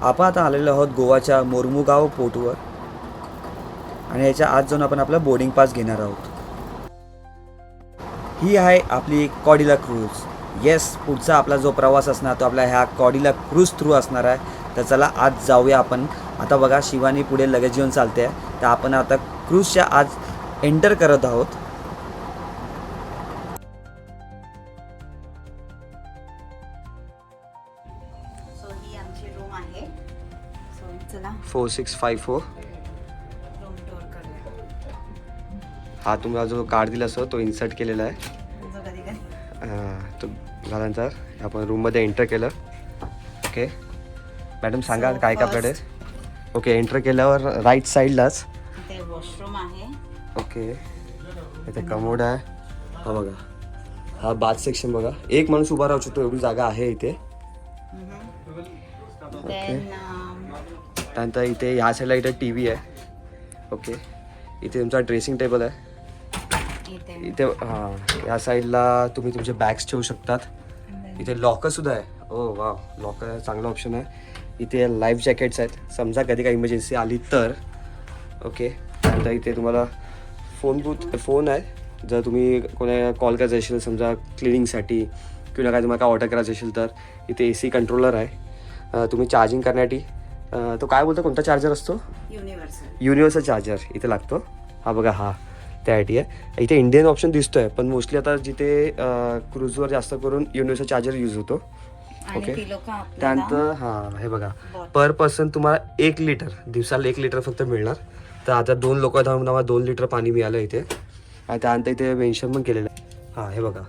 आपण आता आलेलो आहोत गोवाच्या मोर्मुगाव पोर्टवर आणि याच्या आत जाऊन आपण आपला बोर्डिंग पास घेणार आहोत. ही आहे आपली कॉडिला क्रूज. येस, पुढचा आपला जो प्रवास असणार तो आपला ह्या कॉडिला क्रूज थ्रू असणार आहे. तर चला आज जाऊया आपण. आता बघा शिवानी पुढे लगेच घेऊन चालते आहे. तर आपण आता क्रूजच्या आज एंटर करत आहोत. सो ही आमची रूम आहे. सो चला 4654. रूम टूर करूया. हा तुम्हाला जो कार्ड दिला असतो तो इन्सर्ट केलेला आहे. जो कधी कधी तो झाल्यानंतर आपण रूममध्ये एंटर केलं. ओके मॅडम सांगा So, काय काय आपल्याकडे. ओके एंटर केल्यावर राईट साईडलाच इथे वॉशरूम आहे. ओके इथे कमोड आहे. हा बघा, हा बाथ सेक्शन बघा. एक माणूस उभा राहू शकतो एवढी जागा आहे इथे. देन त्यानंतर इथे ह्या साईडला इथे टी व्ही आहे. ओके इथे तुमचा ड्रेसिंग टेबल आहे. इथे हां या साईडला तुम्ही तुमचे बॅग्स ठेवू शकतात. इथे लॉकरसुद्धा आहे. ओ वा, लॉकर चांगला ऑप्शन आहे. इथे लाईफ जॅकेट्स आहेत समजा कधी काही इमर्जन्सी आली तर. ओके तर इथे तुम्हाला फोन आहे. जर तुम्ही कोणा कॉल करायचं असेल समजा क्लिनिंगसाठी किंवा काय तुम्हाला काय ऑर्डर करायचं असेल तर इथे AC कंट्रोलर आहे. तुम्ही चार्जिंग करण्यासाठी तो काय बोलतो कोणता चार्जर असतो? युनिव्हर्सल चार्जर इथे लागतो. हा बघा हा त्यासाठी आहे. इथे इंडियन ऑप्शन दिसतो आहे पण मोस्टली आता जिथे क्रूजवर जास्त करून युनिव्हर्सल चार्जर यूज होतो. ओके त्यानंतर हां हे बघा पर पर्सन तुम्हाला 1 लिटर दिवसाला 1 लिटर फक्त मिळणार. तर आता 2 लोक धावून आम्हाला 2 लिटर पाणी मिळालं इथे. आणि त्यानंतर इथे मेन्शन पण केलेलं आहे. हां हे बघा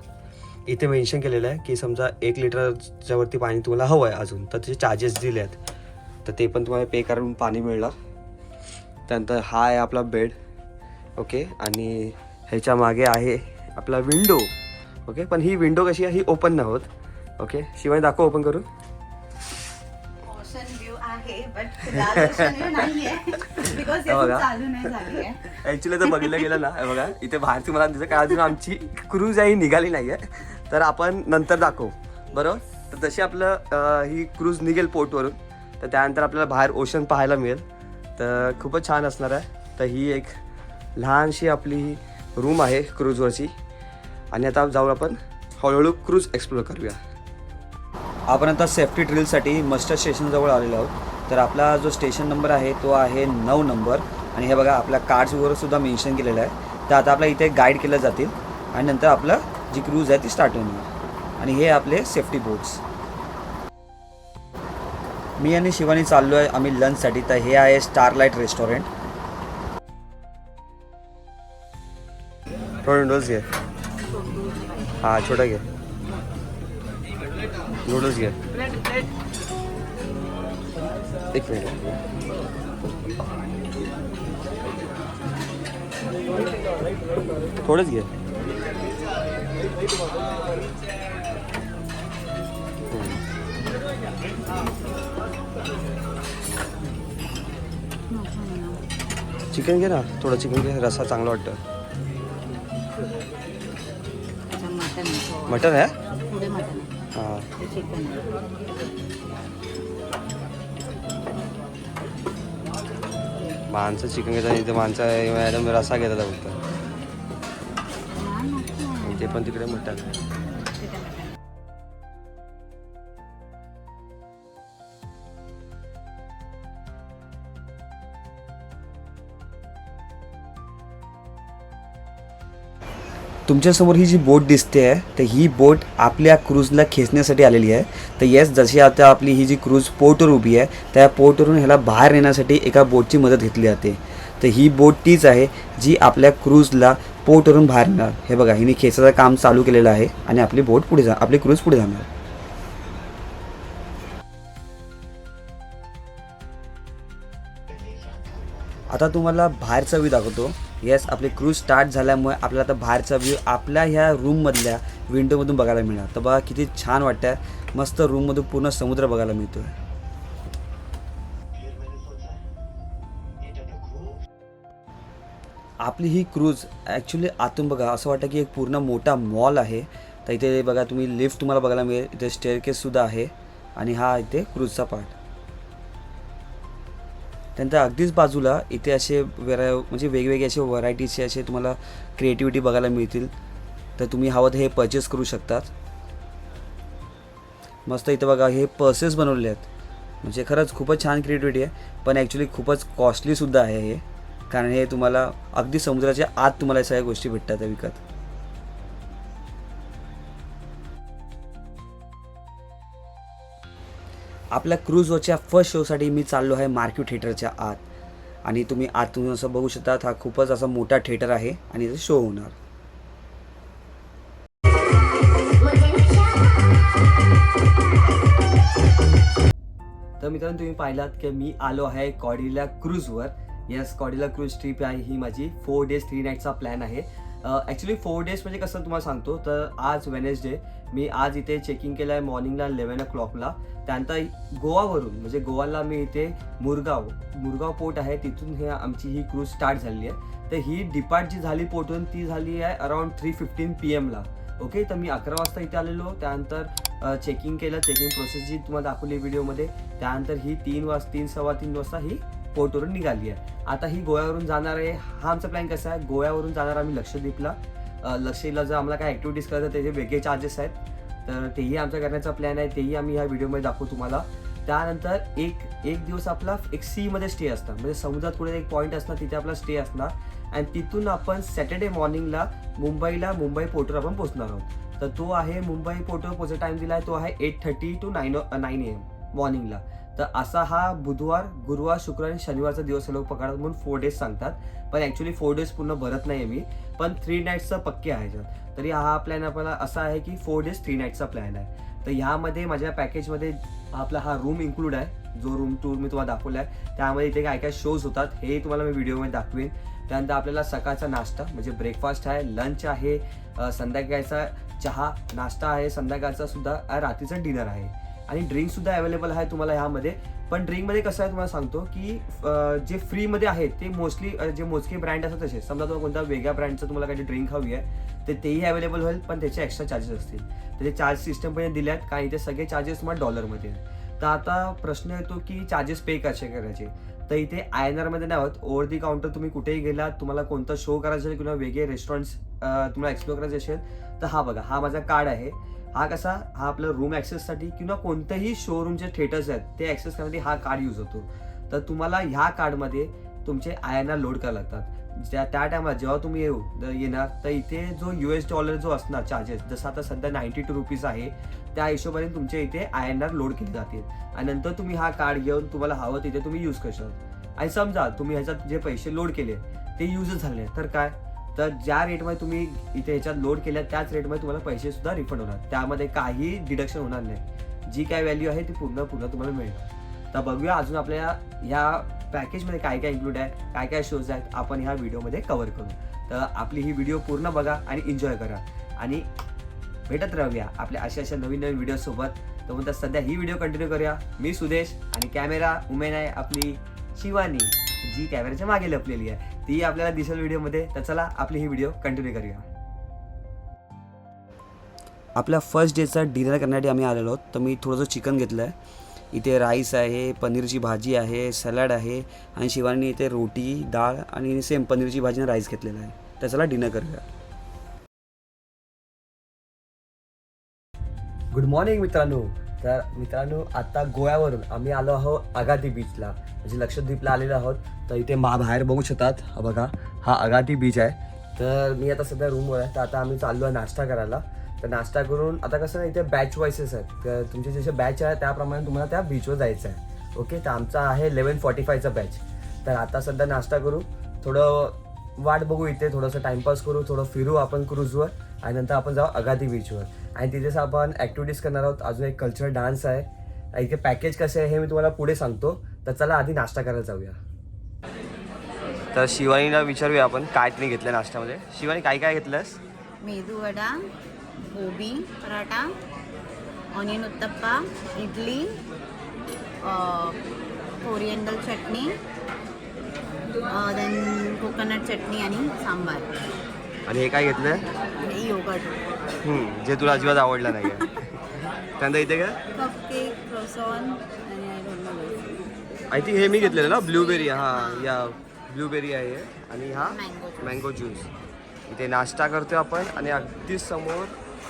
इथे मेन्शन केलेलं आहे की समजा 1 लिटरच्या वरती पाणी तुम्हाला हवं आहे अजून तर त्याचे चार्जेस दिले आहेत तर ते पण तुम्हाला पे करून पाणी मिळणार. त्यानंतर हा आहे आपला बेड. ओके आणि ह्याच्या मागे आहे आपला विंडो. ओके पण ही विंडो कशी आहे ही ओपन नाही होत. ओके शिवाय दाखव ओपन करून. ओशन व्ह्यू आहे बट फिलहाल ओशन व्ह्यू नाहीये बिकॉज हे चालू नाही झाली आहे. ॲक्च्युली तर बघितलं गेलं ना हे बघा इथे बाहेरची मला दिसतं काय अजून आमची क्रूज आहे ही निघाली नाही आहे तर आपण नंतर दाखवू बरोबर. तर तशी आपलं ही क्रूज निघेल पोर्टवरून तर त्यानंतर आपल्याला बाहेर ओशन पाहायला मिळेल तर खूपच छान असणार आहे. तर ही एक लहानशी आपली रूम आहे क्रूजवरची. आणि आता जाऊ आपण हळूहळू क्रूज एक्सप्लोर करूया. आपण आता सेफ्टी ड्रिलसाठी मस्टर स्टेशनजवळ आलेलो आहोत. तर आपला जो स्टेशन नंबर आहे तो आहे 9 नंबर. आणि हे बघा आपल्या कार्ड्सवर सुद्धा मेन्शन केलेलं आहे. तर आता आपल्या इथे गाईड केलं जातील आणि नंतर आपलं जी क्रूज आहे ती स्टार्ट होणार. आणि हे आपले सेफ्टी बोट्स. मी आणि शिवानी चाललो आहे आम्ही लंचसाठी. तर हे आहे स्टारलाईट रेस्टॉरंट. थोडं नूडल्स घे. हां छोटा घे नूडल्स घे. एक मिनिट थोडंच घे. चिकन घे ना थोडं चिकन घे रस्सा चांगला वाटतं. मटन आहे. हां माणसं चिकन घेतात इथे माणसं मॅडम रस्सा घेतात फक्त. इथे पण तिकडे मटन. तुमच्यासमोर ही जी बोट दिसते आहे तर ही बोट आपल्या क्रूजला खेचण्यासाठी आलेली आहे. तर येस जशी आता आपली ही जी क्रूज पोर्टवर उभी आहे त्या पोर्टवरून ह्याला बाहेर नेण्यासाठी एका बोटची मदत घेतली जाते. तर ही बोट तीच आहे जी आपल्या क्रूजला पोर्टवरून बाहेर नेणार. हे बघा हिने खेचायचं काम चालू केलेलं आहे आणि आपली बोट पुढे आपली क्रूज पुढे जाणार. आता तुम्हाला बाहेरचा व्ह्यू दाखवतो. येस आपली क्रूज स्टार्ट झाल्यामुळे आपल्याला आता बाहेरचा व्ह्यू आपल्या ह्या रूममधल्या विंडोमधून बघायला मिळणार. तर बघा किती छान वाटतं आहे. मस्त रूममधून पूर्ण समुद्र बघायला मिळतो आहे. आपली ही क्रूज ॲक्च्युली आतून बघा असं वाटतं की एक पूर्ण मोठा मॉल आहे. तर इथे बघा तुम्ही लिफ्ट तुम्हाला बघायला मिळेल. इथे स्टेअरकेससुद्धा आहे आणि हा इथे क्रूजचा पार्ट. त्यानंतर अगदीच बाजूला इथे असे म्हणजे वेगवेगळे असे व्हरायटीचे असे तुम्हाला क्रिएटिव्हिटी बघायला मिळतील. तर तुम्ही हवं तर हे परचेस करू शकतात. मस्त इथे बघा हे पर्सेस बनवलेले आहेत. म्हणजे खरंच खूपच छान क्रिएटिव्हिटी आहे. पण ॲक्च्युली खूपच कॉस्टलीसुद्धा आहे हे, कारण हे तुम्हाला अगदी समुद्राच्या आत तुम्हाला या सगळ्या गोष्टी भेटतात त्या विकत. आपल्या क्रूजवरच्या फर्स्ट शोसाठी मी चाललो आहे मार्क्यू थिएटरच्या आत. आणि तुम्ही आतून असं बघू शकता, हा खूपच असा मोठा थिएटर आहे आणि इथे शो होणार. तर मित्रांनो तुम्ही पाहिलात की मी आलो आहे कॉर्डिला क्रूजवर. येस, कॉर्डिला क्रूज ट्रिप आहे ही माझी 4 days 3 nights प्लॅन आहे. ॲक्च्युली 4 days म्हणजे कसं तुम्हाला सांगतो. तर आज वेनेसडे, मी आज इथे चेकिंग केलं आहे मॉर्निंगला 11 o'clockला. त्यानंतर गोवावरून म्हणजे गोवाला मी इथे मुरगाव पोर्ट आहे, तिथून हे आमची ही क्रूज स्टार्ट झाली आहे. तर ही डिपार्ट जी झाली पोर्टून ती झाली आहे अराउंड 3:15 PM ला. ओके, तर मी 11 वाजता इथे आलेलो. त्यानंतर चेकिंग केलं, चेकिंग प्रोसेस जी तुम्हाला दाखवली व्हिडिओमध्ये. त्यानंतर ही 3-3:15 वाजता ही पोर्टवरून निघाली आहे. आता ही गोव्यावरून जाणार आहे. हा आमचा प्लॅन कसा आहे, गोव्यावरून जाणार आम्ही लक्षद्वीपला. लक्षद्वीपला जर आम्हाला काय ॲक्टिव्हिटीज करायचं त्याचे वेगळे चार्जेस आहेत, तर तेही आमचा करण्याचा प्लॅन आहे. तेही आम्ही ह्या व्हिडिओमध्ये दाखवू तुम्हाला. त्यानंतर एक दिवस आपला एक सीमध्ये स्टे असणार, म्हणजे समुद्रात पुढे एक पॉईंट असणार, तिथे आपला स्टे असणार. आणि तिथून आपण सॅटर्डे मॉर्निंगला मुंबई पोर्टवर आपण पोहोचणार आहोत. तर तो आहे मुंबई पोर्टवर पोहोचायचा टाईम दिला आहे, तो आहे 8:30 to 9 AM मॉर्निंगला. तर असा हा बुधवार, गुरुवार, शुक्रवार आणि शनिवारचा दिवस लोक पकडतात म्हणून 4 days सांगतात. पण ॲक्च्युली 4 days पूर्ण भरत नाही आहे मी, पण 3 nights पक्के आहे. तरी हा प्लॅन आपल्याला असा आहे की 4 days 3 nights प्लॅन आहे. तर ह्यामध्ये माझ्या पॅकेजमध्ये आपला हा रूम इन्क्लूड आहे, जो रूम टूर मी तुम्हाला दाखवला आहे. त्यामध्ये इथे काय काय शोज होतात हे तुम्हाला मी व्हिडिओमध्ये दाखवेन. त्यानंतर आपल्याला सकाळचा नाश्ता म्हणजे ब्रेकफास्ट आहे, लंच आहे, संध्याकाळचा चहा नाश्ता आहे, संध्याकाळचा सुद्धा, रात्रीचा डिनर आहे. आणि ड्रिंकसुद्धा अवेलेबल आहे तुम्हाला ह्यामध्ये. पण ड्रिंकमध्ये कसं आहे तुम्हाला सांगतो की जे फ्रीमध्ये आहेत ते मोस्टली जे मोजके ब्रँड असतात तसे. समजा तुम्हाला कोणत्या वेगळ्या ब्रँडचं तुम्हाला काही ड्रिंक हवी आहे तर तेही अवेलेबल होईल, पण त्याचे एक्स्ट्रा चार्जेस असतील. त्याचे चार्ज सिस्टम पण दिले आहेत, कारण इथे सगळे चार्जेस तुम्हाला डॉलरमध्ये आहेत. तर आता प्रश्न येतो की चार्जेस पे कसे करायचे. तर इथे INR मध्ये नाही होत. ओव्हर दी काउंटर तुम्ही कुठेही गेलात, तुम्हाला कोणता शो करायचा असेल किंवा वेगळे रेस्टॉरंट्स तुम्हाला एक्सप्लोर करायचे असेल तर हा बघा, हा माझा कार्ड आहे. हा कसा, हा आपलं रूम ॲक्सेससाठी किंवा कोणतेही शोरूमचे थिएटर्स आहेत ते ॲक्सेस करण्यासाठी हा कार्ड यूज होतो. तर तुम्हाला ह्या कार्डमध्ये तुमचे INR लोड करावे लागतात. त्या टायमाला जेव्हा तुम्ही येणार तर इथे जो $US जो असणार चार्जेस, जसं आता सध्या 92 रुपीज आहे, त्या हिशोबाने तुमच्या इथे INR लोड केले जातील. आणि नंतर तुम्ही हा कार्ड घेऊन तुम्हाला हवं तिथे तुम्ही यूज करू शकता. आणि समजा तुम्ही ह्याच्यात जे पैसे लोड केले ते यूजच झाले तर काय, तर ज्या रेटमध्ये तुम्ही इथे ह्याच्यात लोड केल्या त्याच रेटमध्ये तुम्हाला पैसे सुद्धा रिफंड होणार. त्यामध्ये काही डिडक्शन होणार नाही. जी काय व्हॅल्यू आहे ती पूर्ण तुम्हाला मिळणार. तर बघूया अजून आपल्या ह्या पॅकेजमध्ये काय काय इन्क्लूड आहे, काय काय शोज आहेत, आपण ह्या व्हिडिओमध्ये कव्हर करू. तर आपली ही व्हिडिओ पूर्ण बघा आणि एन्जॉय करा. आणि भेटत राहूया आपल्या अशा नवीन व्हिडिओसोबत. तर म्हणतात सध्या ही व्हिडिओ कंटिन्यू करूया. मी सुदेश आणि कॅमेरा उमेन आहे आपली शिवानी, जी कॅमेऱ्याच्या मागे लपलेली आहे, ती आपल्याला दिसेल व्हिडिओमध्ये. तर चला आपली ही व्हिडिओ कंटिन्यू करूया. आपल्या फर्स्ट डेचा डिनर करण्यासाठी आम्ही आलेलो आहोत. तर मी थोडंसं चिकन घेतलं आहे. इथे राईस आहे, पनीरची भाजी आहे, सॅलड आहे आणि शिवानी इथे रोटी, डाळ आणि सेम पनीरची भाजी आणि राईस घेतलेला आहे. तर चला डिनर करूया. गुड मॉर्निंग मित्रांनो. तर मित्रांनो आता गोव्यावरून आम्ही आलो आहोत अगाती बीचला, म्हणजे लक्षद्वीपला आलेलो आहोत. तर इथे बाहेर बघू शकतात, हा बघा, हा अगाती बीच आहे. तर मी आता सध्या रूमवर आहे. तर आता आम्ही चाललो आहे नाश्ता करायला. तर नाश्ता करून आता कसं इथे बॅच वाईसेस आहेत, तर तुमचे जसे बॅच आहे त्याप्रमाणे तुम्हाला त्या बीचवर जायचं आहे. ओके, तर आमचा आहे 11:45चा बॅच. तर आता सध्या नाश्ता करू, थोडं वाट बघू, इथे थोडंसं टाइमपास करू, थोडं फिरू आपण क्रूजवर आणि नंतर आपण जाऊ अगाती बीचवर. आणि तिथेच आपण ॲक्टिव्हिटीज करणार आहोत. अजून एक कल्चरल डान्स आहे. इथे पॅकेज कसं आहे हे मी तुम्हाला पुढे सांगतो. तर चला आधी नाश्ता करायला जाऊया. तर शिवानीला विचारूया आपण काय तिने घेतलं नाश्त्यामध्ये. शिवानी काय काय घेतलंस? मेदू वडा, गोबी पराठा, ऑनियन उत्तप्पा, इडली, कोरिएंडर चटणी, देन कोकोनट चटणी आणि सांबार. आणि हे काय घेतलं? हे योगर्ट, जे तुला अजिबात आवडलं नाही आहे. त्यानंतर इथे काय? कपकेक, क्रोसॉन आणि आय थिंक हे मी घेतलेलं ना ब्लूबेरी. हां या ब्लूबेरी आहे आणि हा मँगो ज्यूस. इथे नाश्ता करतोय आपण आणि अगदी समोर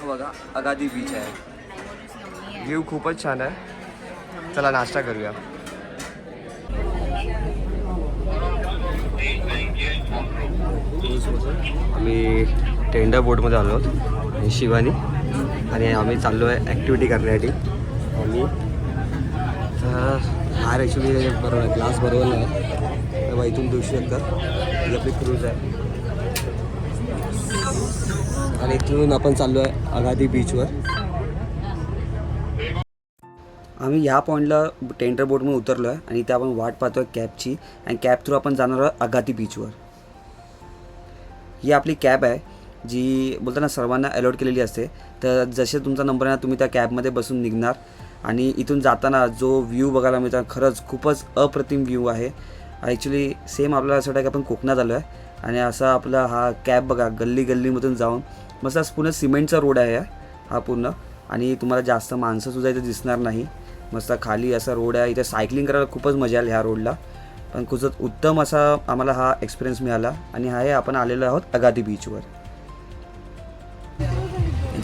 बघा अगादी बीच आहे. व्ह्यू खूपच छान आहे. चला नाश्ता करूया. आम्ही टेंडर बोटमध्ये आलो आहोत आणि शिवानी आणि आम्ही चाललो आहे ॲक्टिव्हिटी करण्यासाठी. आम्ही हार ॲक्च्युली बरोबर आहे, ग्लास बरोबर आहे तेव्हा इथून दिवू शकतात. ही आपली क्रूज आहे आणि इथून आपण चाललो आहे अगादी बीचवर. आम्ही ह्या पॉईंटला टेंडर बोटमध्ये उतरलो आहे आणि इथे आपण वाट पाहतो आहे कॅबची आणि कॅब थ्रू आपण जाणार आहोत अगादी बीचवर. ही आपली कॅब आहे जी बोलताना सर्वांना अलॉट केलेली असते. तर जसे तुमचा नंबर आहे ना तुम्ही त्या कॅबमध्ये बसून निघणार आणि इथून जाताना जो व्ह्यू बघायला मिळतो खरंच खूपच अप्रतिम व्ह्यू आहे. ॲक्च्युली सेम आपल्याला असं वाटतं की आपण कोकणात आलो आहे आणि असा आपला हा कॅब बघा गल्ली गल्लीमधून जाऊन मस्त पूर्ण सिमेंटचा रोड आहे हा पूर्ण आणि तुम्हाला जास्त माणसंसुद्धा इथे दिसणार नाही. मस्त खाली असा रोड आहे. इथे सायकलिंग करायला खूपच मजा आली ह्या रोडला. पण खूपच उत्तम असा आम्हाला हा एक्सपिरियन्स मिळाला आणि हा आहे आपण आलेलो आहोत अगादी बीचवर.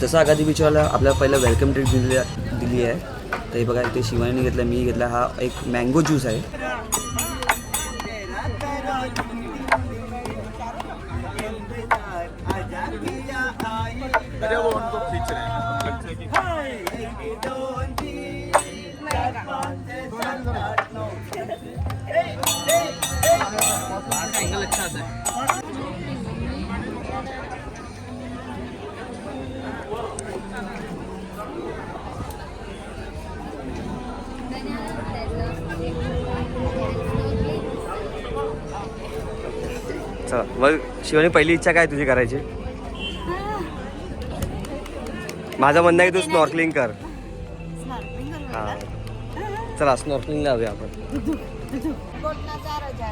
जसं अगादी बीचवाला आपल्याला पहिलं वेलकम ड्रिंक दिली आहे. तर हे बघा इथे शिवानीने घेतला, मी घेतला. हा एक मँगो ज्यूस आहे. चला मग शिवानी पहिली इच्छा काय तुझी करायची? माझं म्हणणं आहे की तू स्नॉर्कलिंग कर. हां चला स्नॉर्कलिंगला जाऊया आपण.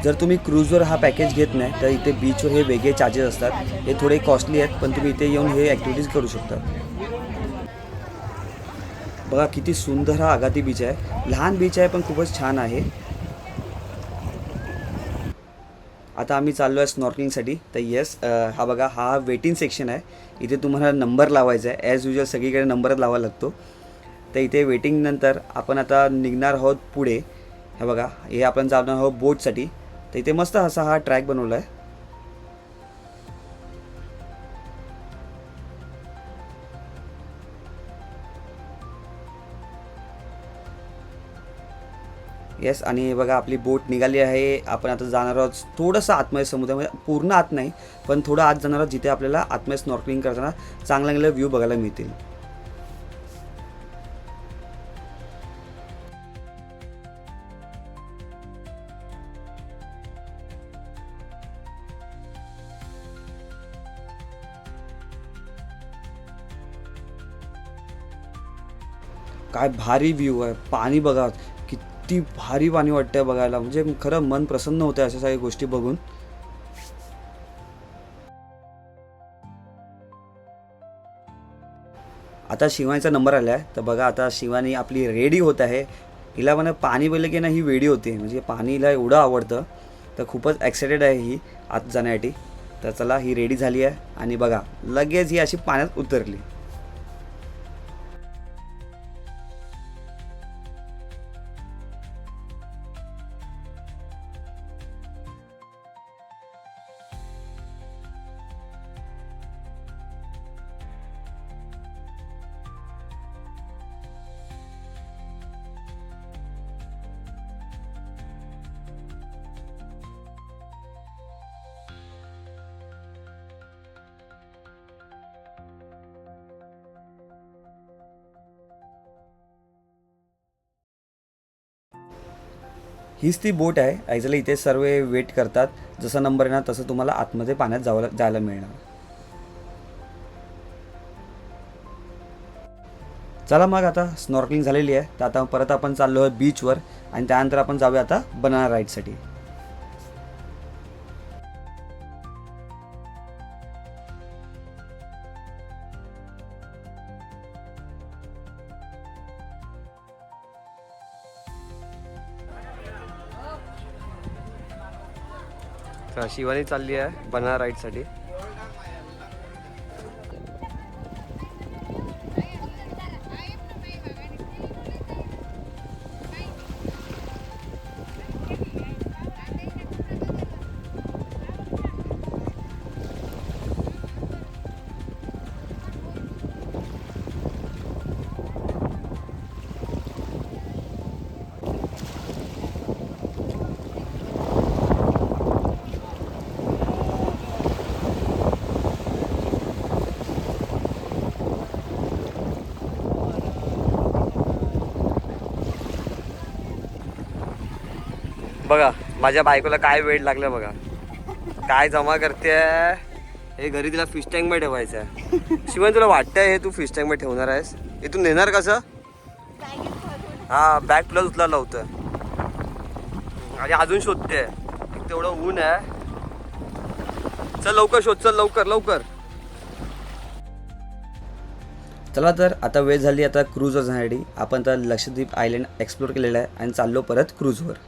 जर तुम्ही क्रूजवर हा पॅकेज घेत नाही तर इथे बीचवर हे वेगळे चार्जेस असतात. हे थोडे कॉस्टली आहेत पण तुम्ही इथे येऊन हे ॲक्टिव्हिटीज करू शकता. बघा किती सुंदर हा अगादी बीच आहे. लहान बीच आहे पण खूपच छान आहे. आता आम्ही चाललो आहे स्नॉर्कलिंगसाठी. तर येस हा बघा हा वेटिंग सेक्शन आहे. इथे तुम्हाला नंबर लावायचा आहे. ॲज युजल सगळीकडे नंबरच लावावा लागतो. तर इथे वेटिंगनंतर आपण आता निघणार आहोत पुढे. हे बघा हे आपण जाणार आहोत बोटसाठी. तर इथे मस्त असा हा ट्रॅक बनवला आहे. येस आणि हे बघा आपली बोट निघाली आहे. आपण आता जाणार आहोत थोडंसं आतमध्ये समुद्रामध्ये, पूर्ण आत नाही पण थोडं आत जाणार आहोत जिथे आपल्याला आतमध्ये स्नॉर्कलिंग करताना चांगले व्ह्यू बघायला मिळतील. काय भारी व्ह्यू आहे. पाणी बघा किती भारी पाणी वाटतंय बघायला. म्हणजे खरं मन प्रसन्न होतं अशा सगळ्या गोष्टी बघून. आता शिवानीचा नंबर आला आहे. तर बघा आता शिवानी आपली रेडी होत आहे. हिला म्हणा पाणी बघितलं की ना ही वेडी होते. म्हणजे पाणी हिला एवढं आवडतं. तर खूपच एक्सायटेड आहे ही आत जाण्यासाठी. तर चला ही रेडी झाली आहे आणि बघा लगेच ही अशी पाण्यात उतरली. हीच ती बोट आहे. ॲक्च्युअली इथे सर्व वेट करतात. जसा नंबर येणार तसं तुम्हाला आतमध्ये पाण्यात जायला मिळणार. चला मग आता स्नॉर्कलिंग झालेली आहे. तर आता परत आपण चाललो आहोत बीचवर आणि त्यानंतर आपण जाऊया आता बनाना राईडसाठी. शिवानी चालली आहे बनाना राईडसाठी. बघा माझ्या बायकोला काय वेळ लागलं बघा, काय जमा करते. हे घरी तिला फिश टँक मध्ये ठेवायचं आहे. शिवाय तुला वाटतंय हे तू फिश टँक मध्ये ठेवणार आहेस? इथून नेणार कसं? हा बॅग तुला उचला लावतं आणि अजून शोधते. तेवढं ऊन आहे. चल लवकर शोध, चल लवकर लवकर. चला तर आता वेळ झाली आता क्रूजवर जाण्यासाठी. आपण तर लक्षद्वीप आयलंड एक्सप्लोर केलेलं आहे आणि चाललो परत क्रूजवर.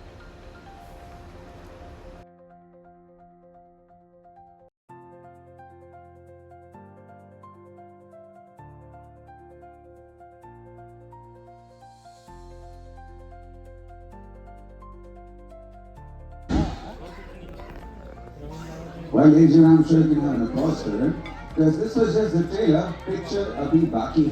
Well, Agent, I'm sure you can have a pause for it, because this was just the trailer. Picture Abhi Baki.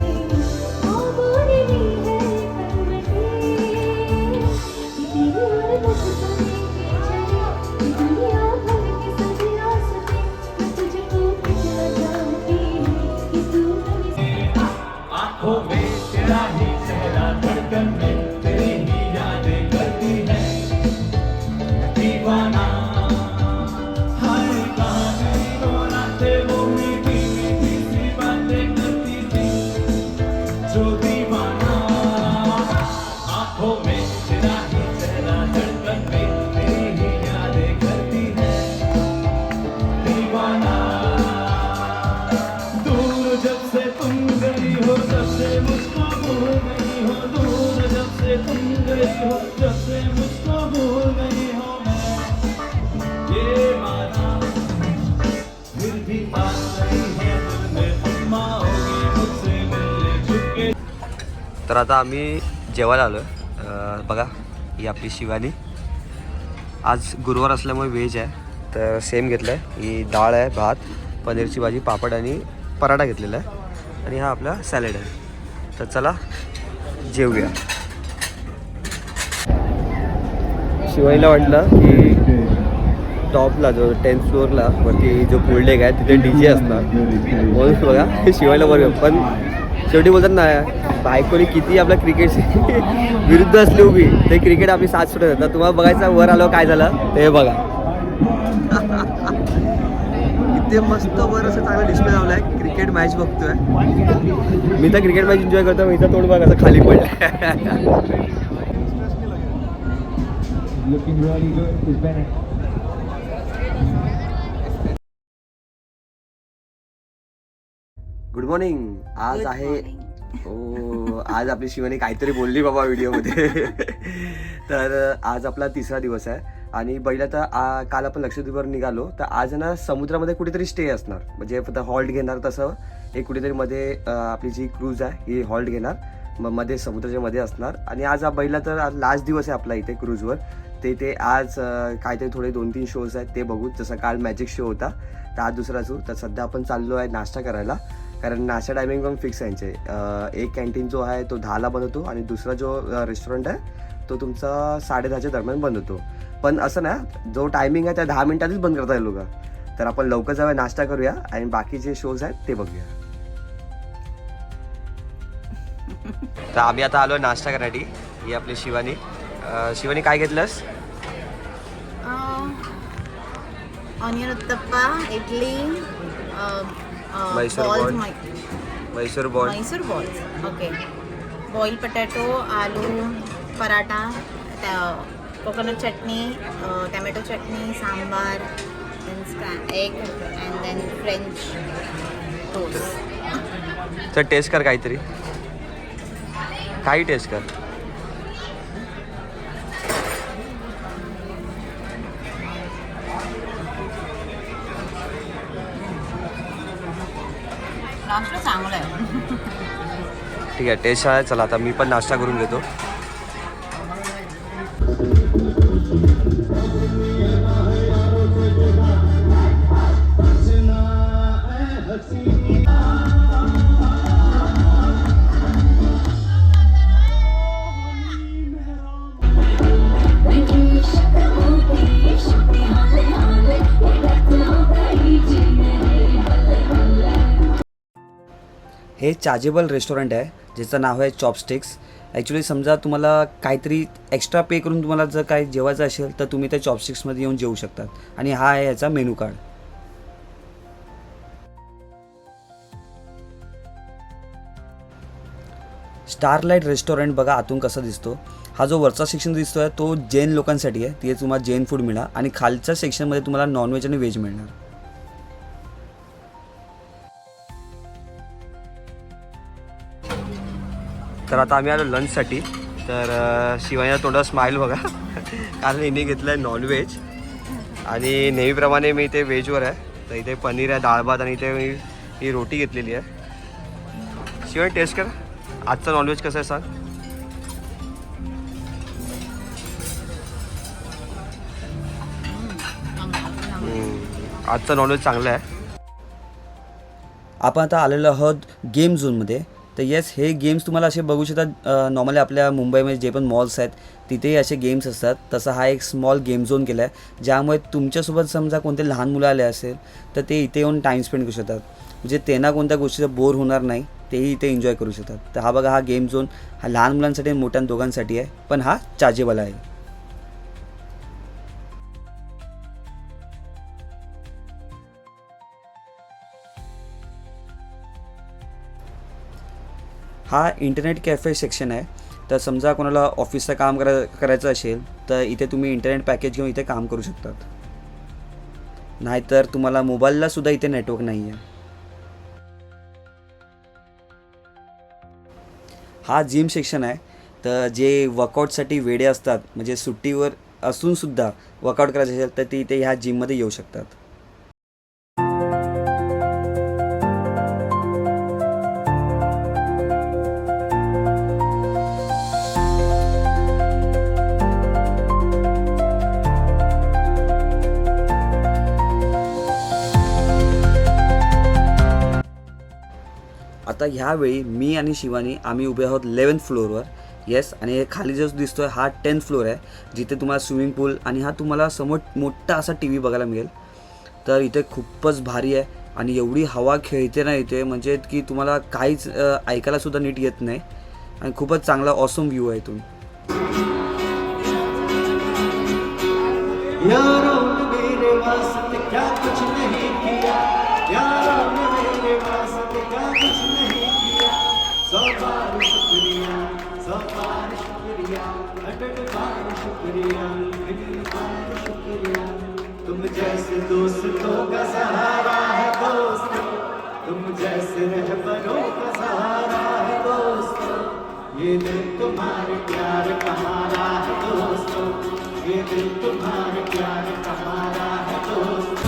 तर आता आम्ही जेवायला आलो. बघा ही आपली शिवानी. आज गुरुवार असल्यामुळे व्हेज आहे, तर सेम घेतलं आहे. ही डाळ आहे, भात, पनीरची भाजी, पापड आणि पराठा घेतलेला आहे आणि हा आपला सॅलड आहे. तर चला जेवूया. शिवानीला वाटलं की टॉपला जो 10th फ्लोअरला वरती जो पूल डेक आहे तिथे DJ असणार म्हणून बघा शिवानीला बरं. पण शेवटी बोलतात ना बायकोनी किती आपल्या क्रिकेटची विरुद्ध असली उभी ते क्रिकेट आपली साथ सुटत येतात. तुम्हाला बघायचं वर आलो काय झालं ते बघा. इथे मस्त वर असं चांगला डिस्प्ले लावला आहे. क्रिकेट मॅच बघतोय मी. तर क्रिकेट मॅच एन्जॉय करतो. मी तर तोंड बघा असं खाली पडलं. Good morning. आज आहे आज आपली शिवानी काहीतरी बोलली बाबा व्हिडिओमध्ये. तर आज आपला 3रा दिवस आहे आणि पहिला तर काल आपण लक्षद्वीपवर निघालो. तर आज ना समुद्रामध्ये कुठेतरी स्टे असणार, म्हणजे फक्त हॉल्ट घेणार. तसं एक कुठेतरी मध्ये आपली जी क्रूज आहे ही हॉल्ट घेणार, मग मध्ये समुद्राच्या मध्ये असणार. आणि आज पहिला तर आज लास्ट दिवस आहे आपला इथे क्रूजवर. ते आज काहीतरी थोडे 2-3 शोज आहेत ते बघू. जसं काल मॅजिक शो होता तर आज दुसरा शो. तर सध्या आपण चाललो आहे नाश्ता करायला, कारण नाश्ता टायमिंग पण फिक्स आहे यांचे. एक कॅन्टीन जो आहे तो 10ला बंद होतो आणि दुसरा जो रेस्टॉरंट आहे तो तुमचा 10:30च्या दरम्यान बंद होतो. पण असं ना जो टायमिंग आहे त्या 10 मिनिटातच बंद करता येईल लोक. तर आपण लवकर जाऊया, नाश्ता करूया आणि बाकी जे शोज आहेत ते बघूया. तर आम्ही आता आलो नाश्ता करण्यासाठी. ही आपली शिवानी. शिवानी काय घेतलंस? Onion uttappa, idli, Mysore balls, ball. Mysore ball. Mysore balls. Okay. Boil potato, aloo paratha, coconut chutney, tomato chutney, sambar, egg and then French toast. तर टेस्ट कर काहीतरी, काही टेस्ट कर. नाश्ता चांगला आहे. ठीक आहे, टेस्ट आहे. चला आता मी पण नाश्ता करून घेतो. हे चाजेबल रेस्टॉरंट आहे ज्याचं नाव आहे चॉपस्टिक्स. ॲक्च्युली समजा तुम्हाला काहीतरी एक्स्ट्रा पे करून तुम्हाला जर काही जेवायचं असेल तर तुम्ही त्या चॉपस्टिक्समध्ये येऊन जेवू शकतात. आणि हा आहे याचा मेनू कार्ड. स्टारलाईट रेस्टॉरंट बघा आतून कसा दिसतो. हा जो वरचा सेक्शन दिसतो आहे तो जैन लोकांसाठी आहे. तिथे तुम्हाला जैन फूड मिळणार आणि खालच्या सेक्शनमध्ये तुम्हाला नॉनव्हेज आणि व्हेज मिळणार. तर आता आम्ही आलो लंचसाठी. तर शिवानीच्या तोंडावर स्माईल बघा कारण हिने घेतलं आहे नॉनव्हेज आणि नेहमीप्रमाणे मी इथे व्हेजवर आहे. तर इथे पनीर आहे, डाळ भात आणि इथे मी ही रोटी घेतलेली आहे. शिवानी टेस्ट कर, आजचं नॉनव्हेज कसं आहे सांग. आजचं नॉनव्हेज चांगलं आहे. आपण आता आलेलो आहोत गेम झोनमध्ये. तर येस, हे गेम्स तुम्हाला असे बघू शकतात. नॉर्मली आपल्या मुंबईमध्ये जे पण मॉल्स आहेत तिथेही असे गेम्स असतात. तसा हा एक स्मॉल गेम झोन केला आहे ज्यामुळे तुमच्यासोबत समजा कोणते लहान मुलं आले असेल तर ते इथे येऊन टाईम स्पेंड करू शकतात. म्हणजे त्यांना कोणत्या गोष्टीचा बोर होणार नाही, तेही इथे एन्जॉय करू शकतात. तर हा बघा, हा गेम झोन हा लहान मुलांसाठी आणि मोठ्या दोघांसाठी आहे, पण हा चार्जेबल आहे. हा इंटरनेट कॅफे सेक्शन आहे. तर समजा कोणाला ऑफिसचं काम करायचं असेल तर इथे तुम्ही इंटरनेट पॅकेज घेऊन इथे काम करू शकतात. नाहीतर तुम्हाला मोबाईललासुद्धा इथे नेटवर्क नाही आहे. हा जिम सेक्शन आहे. तर जे वर्कआउटसाठी वेडे असतात, म्हणजे सुट्टीवर असूनसुद्धा वर्कआउट करायचं असेल तर ते इथे ह्या जिममध्ये येऊ शकतात. आता ह्यावेळी मी आणि शिवानी आम्ही उभे आहोत 11th फ्लोअरवर. येस, आणि हे खाली जो दिसतो आहे हा 10th फ्लोअर आहे, जिथे तुम्हाला स्विमिंग पूल आणि हा तुम्हाला समोर मोठा असा टी व्ही बघायला मिळेल. तर इथे खूपच भारी आहे आणि एवढी हवा खेळते ना इथे, म्हणजे की तुम्हाला काहीच ऐकायलासुद्धा नीट येत नाही. आणि खूपच चांगला ऑसम व्ह्यू आहे इथून. तुम जैसे दोस्तों का सहारा है दोस्तों, तुम जैसे रहबरों का सहारा है दोस्तों, ये दिल तुम्हारे प्यार का हमारा है दोस्तों, ये दिल तुम्हारे प्यार का हमारा है दोस्तों.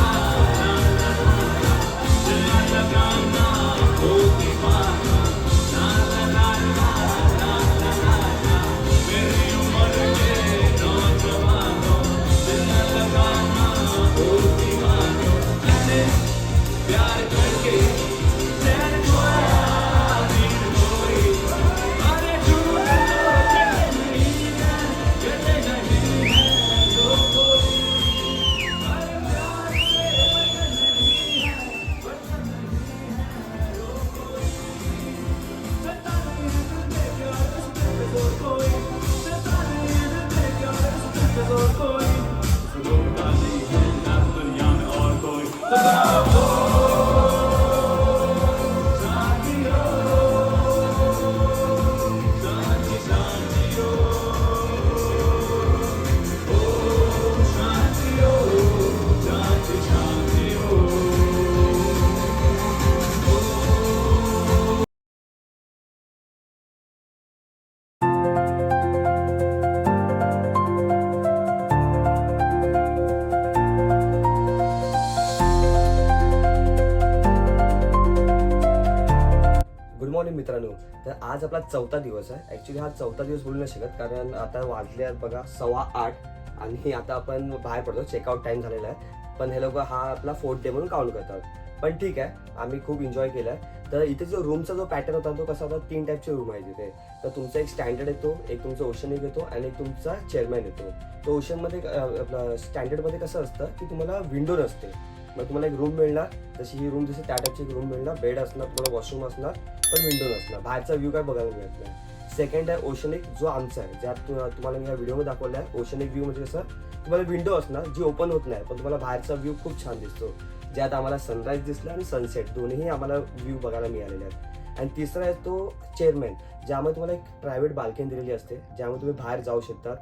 तर आज आपला 4था दिवस आहे. ॲक्च्युली हा 4था दिवस बोलू नाही शकत, कारण आता वाजले आहेत बघा 8:15 आणि आता आपण बाहेर पडतो, चेकआउट टाईम झालेला आहे. पण हे लोक हा आपला 4th डे म्हणून काउंट करतात. पण ठीक आहे, आम्ही खूप एन्जॉय केलं आहे. तर इथे जो रूमचा जो पॅटर्न होता तो कसा होता, 3 टाईपचे रूम आहे तिथे. तर तुमचा एक स्टँडर्ड येतो, एक तुमचा ओशनिक येतो आणि एक तुमचा चेअरमॅन येतो. तो ओशनमध्ये आपला स्टँडर्डमध्ये कसं असतं की तुम्हाला विंडो नसते. मग तुम्हाला एक रूम मिळणार, जशी ही रूम जशी त्या टाईपची एक रूम मिळणार, बेड असणार, तुम्हाला वॉशरूम असणार, पण विंडो नसणार, बाहेरचा व्ह्यू काय बघायला मिळत नाही. सेकंड आहे ओशनिक, जो आमचा आहे, ज्यात तुम्हाला मी या व्हिडिओमध्ये दाखवला आहे. ओशनिक व्ह्यू म्हणजे कसं, तुम्हाला विंडो असणार जी ओपन होत नाही, पण तुम्हाला बाहेरचा व्ह्यू खूप छान दिसतो, ज्यात आम्हाला सनराईज दिसला आणि सनसेट दोन्हीही आम्हाला व्ह्यू बघायला मिळालेले आहेत. आणि तिसरा आहे तो चेअरमॅन, ज्यामध्ये तुम्हाला एक प्रायव्हेट बाल्कनी दिलेली असते, ज्यामध्ये तुम्ही बाहेर जाऊ शकता.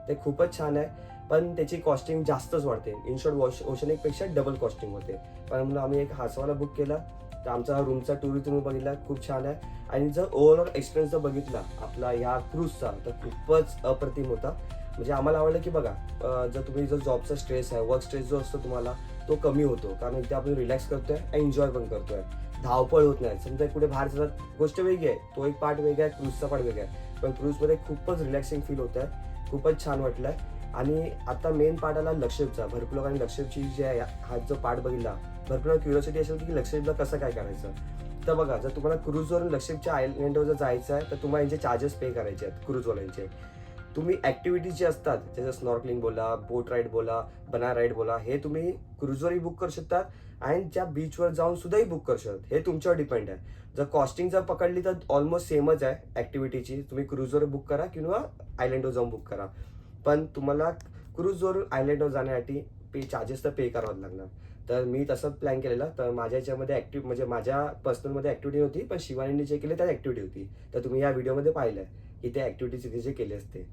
ते खूपच छान आहे, पण त्याची कॉस्टिंग जास्तच वाढते. इन शॉर्ट ओशनिकपेक्षा डबल कॉस्टिंग होते. पण म्हणून आम्ही एक हासवाला बुक केला. तर आमचा रूमचा टूर तुम्ही बघितला, खूप छान आहे. आणि जर ओव्हरऑल एक्सपिरियन्स जर बघितला आपला ह्या क्रूजचा, तर खूपच अप्रतिम होता. म्हणजे आम्हाला आवडलं की बघा, जर जॉबचा स्ट्रेस आहे, वर्क स्ट्रेस जो असतो तुम्हाला, तो कमी होतो, कारण इथे आपण रिलॅक्स करतोय, एन्जॉय पण करतोय, धावपळ होत नाही. समजा कुठे बाहेर जातात, गोष्ट वेगळी आहे, तो एक पार्ट वेगळा आहे, क्रूजचा पार्ट वेगळा आहे. पण क्रूजमध्ये खूपच रिलॅक्सिंग फील होत आहे, खूपच छान वाटलंय. आणि आता मेन पार्ट आला लक्षद्वीपचा. भरपूर लोकांनी लक्षद्वीपची जी आहे हा जो पार्ट बघितला, भरपूर क्युरियोसिटी असेल की लक्षद्वीपला कसं काय करायचं. तर बघा, जर तुम्हाला क्रूजवरून लक्षद्वीपच्या आयलंडवर जर जायचं आहे, तर तुम्हाला यांचे चार्जेस पे करायचे आहेत क्रूजवाल्यांचे. तुम्ही ॲक्टिव्हिटीज जे असतात, जसं स्नॉर्कलिंग बोला, बोट राईड बोला, बनाना राईड बोला, हे तुम्ही क्रूजवरही बुक करू शकता आणि त्या बीचवर जाऊन सुद्धाही बुक करू शकता. हे तुमच्यावर डिपेंड आहे. जर कॉस्टिंग जर पकडली तर ऑलमोस्ट सेमच आहे ॲक्टिव्हिटीची. तुम्ही क्रूजवर बुक करा किंवा आयलंडवर जाऊन बुक करा, पण तुम्हाला क्रूजवरून आयलंडवर जाण्यासाठी चार्जेस तर पे करावं लागणार. तर मी तसंच प्लॅन केलेला. तर माझ्या याच्यामध्ये म्हणजे माझ्या पर्सनलमध्ये ॲक्टिव्हिटी होती, पण शिवानीने जे केले त्यात ॲक्टिव्हिटी होती. तर तुम्ही या व्हिडिओमध्ये पाहिलं आहे की ते ॲक्टिव्हिटीज तिथे जे केले असते.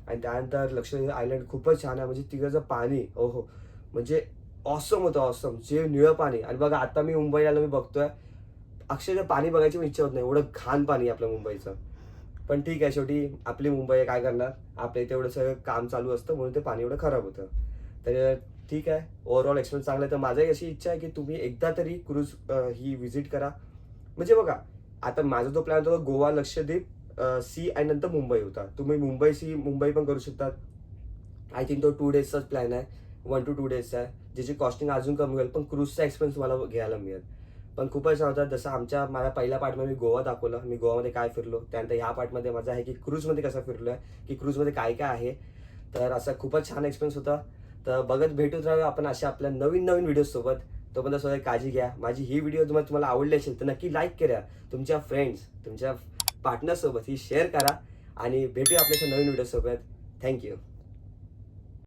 आणि त्यानंतर लक्षद्वीप आयलंड खूपच छान आहे. म्हणजे तिकडचं पाणी ओहो, म्हणजे ऑसम होतं, ऑसम. जे निळं पाणी. आणि बघा, आता मी मुंबईला आलो, मी बघतोय अक्षरशः पाणी बघायची पण इच्छा होत नाही, एवढं घाण पाणी आपलं मुंबईचं. पण ठीक आहे, शेवटी आपली मुंबई आहे, काय करणार. आपल्या इथे एवढं सगळं काम चालू असतं, म्हणून ते पाणी एवढं खराब होतं. तर ठीक आहे, ओव्हरऑल एक्सपिरियन्स चांगला आहे. तर माझी अशी इच्छा आहे की तुम्ही एकदा तरी क्रूज ही व्हिजिट करा. म्हणजे बघा, आता माझा जो प्लॅन होता गोवा, लक्षद्वीप, सी आणि नंतर मुंबई होता. तुम्ही मुंबई पण करू शकतात. आय थिंक तो 2 डेजचाच प्लॅन आहे, 1 to 2 डेजचा आहे, ज्याची कॉस्टिंग अजून कमी होईल, पण क्रूजचा एक्सपिरियन्स तुम्हाला घ्यायला मिळेल. पण खूपच छान होता. जसं माझ्या पहिल्या पार्टमध्ये मी गोवा दाखवलं, मी गोवामध्ये काय फिरलो. त्यानंतर ह्या पार्टमध्ये माझा आहे की क्रूजमध्ये कसं फिरलो आहे, की क्रूजमध्ये काय काय आहे. तर असा खूपच छान एक्सपिरियन्स होता. तर बघत भेटूच राहूया आपण अशा आपल्या नवीन व्हिडिओसोबत. तोपर्यंत स्वतः काळजी घ्या. माझी ही व्हिडिओ तुम्हाला आवडली असेल तर नक्की लाईक करा. तुमच्या फ्रेंड्स, तुमच्या पार्टनरसोबत ही शेअर करा आणि भेटूया आपल्याच्या नवीन व्हिडिओसोबत. थँक्यू.